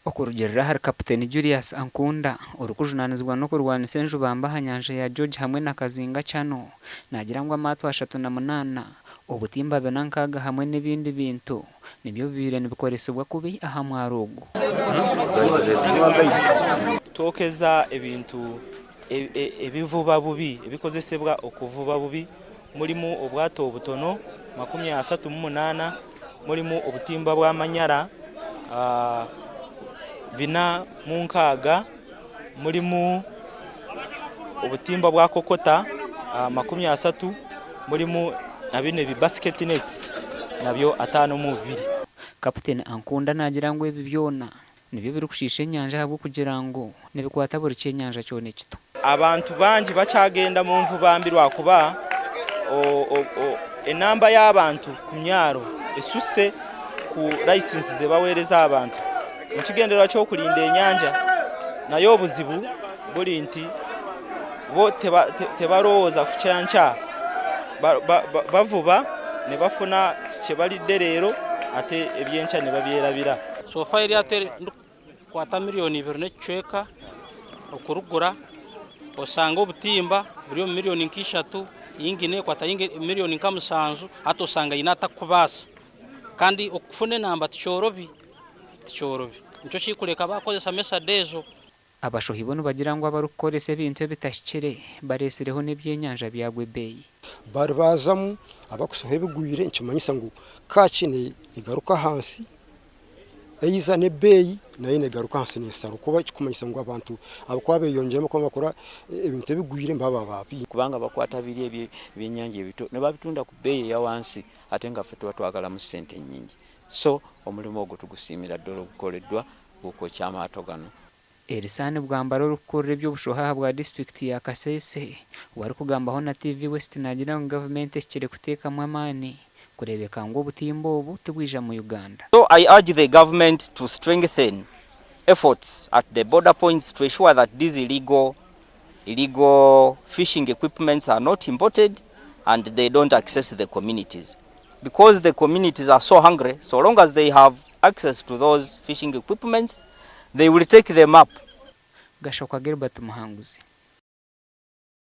Okurugerera hari Kapiteni Julius Ankunda urukujunanizwa no kurwanisa enjubamba ha nyanja ya George hamwe na Kazinga Chano nagira ngo amato 38 obutimba 46 hamwe n'ibindi bintu nibyo bibire nibikoresebwa kubi aha mwarugo tokeza ebintu ebivuba bubi ebikozesebwa okuvuba bubi mulimu obwato obutono 38 mulimu obutimba bwa manyara bina munkaga mulimu obutimba bwa kokota 30 mulimu na bine bi basket nets nabyo 52. Kapiteni Ankunda nagira ngo ebi byona nibyo biri kushisha nyanja habwo kugira ngo nibikwata buri cyenyanja cyone kito. Abantu banji bachagenda mu mvubambirwa kuba enamba y'abantu ku myaro esuse ku license ze bawereza abantu mukigendera cyo kulinda enyanja nayo obuzibu buli nti bo tebaroza ku cyancha bavuba ne bafuna kyebalidde rero ate ebyencha ne babyerabira. So fire yate kwata miliyoni 2 necweka okurugura osanga obutimba buri miliyoni 3 yingine kwata miliyoni 5 atosanga inata kubasa kandi okufune namba tichorobi nico kikureka bakozesa mesa dezo. Abashohi bono bagira ngo abarukorese ibintu bitashikire baresireho n'ibyenyanja byagwe beyi bari bazamu abakusohe bigwire nkimanyisa ngo kachine igaruka hansi eyiza ne beyi nayo negaruka hansi nesaro kuba kikumanyisa ngo abantu abakwabe yonjemo ko bakora ibintu bigwire mbaba bapi kubanga bakwata biri ebyenyanja ebito ne babitunda ku beyi ya wansi ate nga fe twagala mu sente nyingi. So omulimo ogwo tugusimira ddolo gukoleddwa buko kyamaato gano. Erisani bwambaro rukorre by'obushoha bwa district ya Kasese wari kugambaho na TV West nagira ngo government ekire kutekamu amani kurebeka ngo obutimba obu tubwija mu Uganda. So I urge the government to strengthen efforts at the border points to ensure that these illegal fishing equipments are not imported and they don't access the communities. Because the communities are so hungry, so long as they have access to those fishing equipments, they will take them up. Gashokwa Gilbert Muhanguzi.